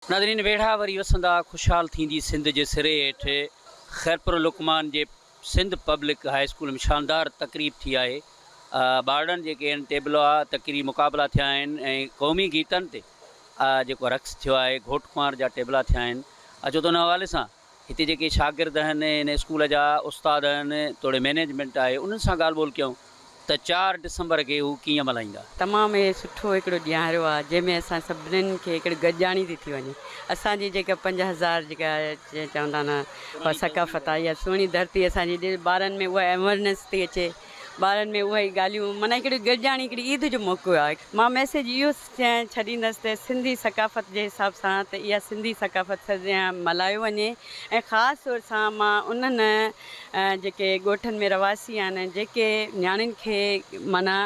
नाज़रीन वेढ़ा वरी वसंदा खुशहाल थींदी सिंध जे सिरे हेठि ख़ैरपुर लुकमान जे सिंध पब्लिक हाई स्कूल में शानदार तक़रीब थी आहे। ॿारनि जेके आहिनि टेबल तक़रीब मुक़ाबला थिया आहिनि ऐं क़ौमी गीतनि ते जेको रक़्स थियो आहे घोट कुंवार जा टेबला थिया आहिनि। अचो त उन हवाले सां हिते जेके शागिर्द आहिनि हिन स्कूल जा उस्ताद आहिनि तोड़े मैनेजमेंट आहे उन्हनि सां ॻाल्हि ॿोल कयूं त 4 डिसंबर के हू कीअं मल्हाईंदा। तमामु सुठो हिकिड़ो ॾियारो आहे जंहिंमें असां सभिनीनि खे हिकिड़ी गॾिजाणी थी थी वञे। असांजी जेका 5000 जेका चवंदा न उहा सकाफ़त आहे इहा सुहिणी धरती असांजी ॿारनि में उहा अवेयरनेस थी अचे, ॿारनि में उहा ई ॻाल्हियूं माना हिकिड़ी गॾिजाणी हिकिड़ी ईद जो मौक़ो आहे। मां मैसेज इहो छॾींदसि त सिंधी सकाफ़त जे हिसाब सां त इहा सिंधी सकाफ़त मल्हायो वञे ऐं ख़ासि तौर सां मां उन्हनि जेके ॻोठनि में रवासी आहिनि जेके नियाणियुनि खे माना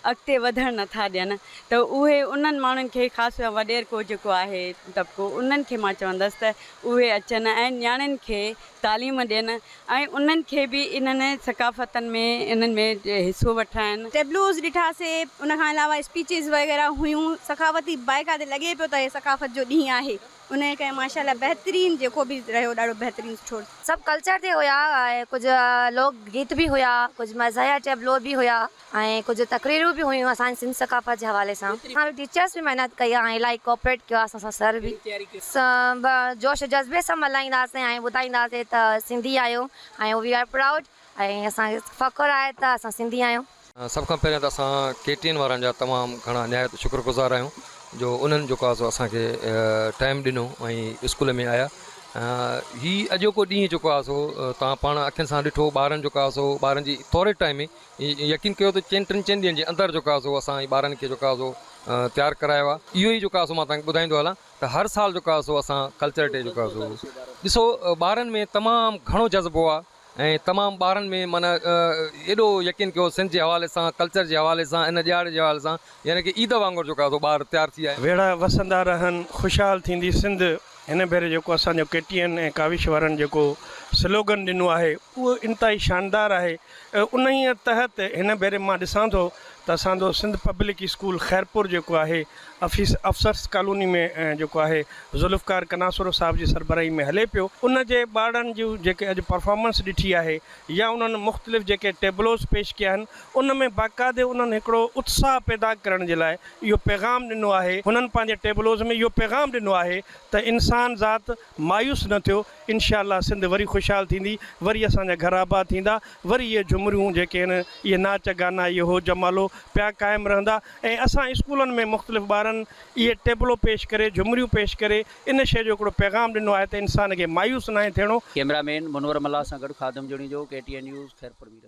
अॻिते वधणु नथा ॾियनि त उहे उन्हनि माण्हुनि खे ख़ासि वॾेर को जेको आहे तबिको उन्हनि खे मां चवंदसि त उहे अचनि ऐं नियाणियुनि खे तालीम ॾियनि ऐं उन्हनि खे बि इन्हनि सकाफ़तनि में इन्हनि में हिसो वठाइनि। टेबलूज़ ॾिठासीं, उन खां अलावा स्पीचिस वग़ैरह हुयूं। सखावती बाइकाते लॻे पियो त हे सकाफ़त जो ॾींहुं आहे। उन करे माशाल्लाह बहितरीन जेको बि रहियो ॾाढो बहितरीन सुठो। सब कल्चर ते हुया ऐं कुझु लोक गीत बि हुया, कुझु मज़ाहिया टेबलो बि हुया ऐं कुझु तकरीरूं बि हुयूं असांजी सिंध सकाफ़त जे हवाले सां। असां टीचर्स बि महिनत कई आहे, इलाही कोऑपरेट कयो आहे असां सां। सर बि जोश जज़्बे सां मल्हाईंदासीं ऐं ॿुधाईंदासीं त सिंधी आहियो ऐं वी आर प्राउड ऐं असांखे फ़ख़्रु आहे त असां सिंधी आहियूं। सभ खां पहिरियों त असां KTN वारनि जा तमामु घणा निहायत शुक्रगुज़ार आहियूं जो उन्हनि जेको आहे सो असांखे टाइम ॾिनो ऐं स्कूल में आया। हीउ अॼोको ॾींहुं जेको आहे सो तव्हां पाण अखियुनि सां ॾिठो ॿारनि जेको आहे सो ॿारनि जी थोरे टाइम में यकीन कयो त 4-3 ॾींहंनि जे अंदरि जेको आहे सो असां ॿारनि खे जेको आहे सो तयारु करायो आहे। इहो ई जेको आहे सो मां तव्हांखे ॿुधाईंदो हलां त हर साल जेको आहे सो असां कल्चर डे जेको आहे सो ॾिसो ॿारनि में तमामु घणो जज़्बो आहे ऐं तमामु ॿारनि में माना एॾो यकीन कयो सिंध जे हवाले सां कल्चर जे हवाले सां इन ॾियारे जे हवाले सां यानी की ईद वांगुरु जेको आहे सो ॿार तयारु थी आहे। वेड़ा वसंदा रहनि ख़ुशहाल थींदी सिंध हिन भेरे जेको असांजो KTN ऐं काविश वारनि जेको स्लोगन ॾिनो आहे उहो इंतिहाई शानदार आहे। उन ई तहत हिन भेरे मां ॾिसां थो त असांजो सिंध पब्लिक स्कूल ख़ैरपुर जेको आहे अफ़सर्स कॉलोनी में जेको आहे ज़ुल्फ़कार कनासुर साहिब जी सरबराही में हले पियो। उन जे ॿारनि जूं जेके अॼु परफॉर्मेंस ॾिठी आहे या उन्हनि मुख़्तलिफ़ जेके टेबलोस पेश कया आहिनि उन में बाक़ाइदे उन्हनि हिकिड़ो उत्साह पैदा करण जे लाइ इहो पैगाम ॾिनो आहे। हुननि पंहिंजे टेबलोस में इहो पैगाम ॾिनो आहे त इंसान ज़ात मायूस न थियो, इंशाअल्लाह सिंध वरी ख़ुशहाल थींदी, वरी असांजा घर आबाद थींदा, वरी इहे झुमरियूं जेके आहिनि इहे नाच गाना इहो हो जमालो पिया क़ाइमु रहंदा ऐं असां स्कूलनि में मुख़्तलिफ़ ॿारनि इहे टेबलो पेश करे झुमरियूं पेश करे इन शइ जो हिकिड़ो पैगाम ॾिनो आहे त इंसान खे मायूस न थियणो। कैमरामैन मुनवर मल्ला सां गॾु ख़ादम जोड़ी जो KTN न्यूज़ ख़ैरपुर।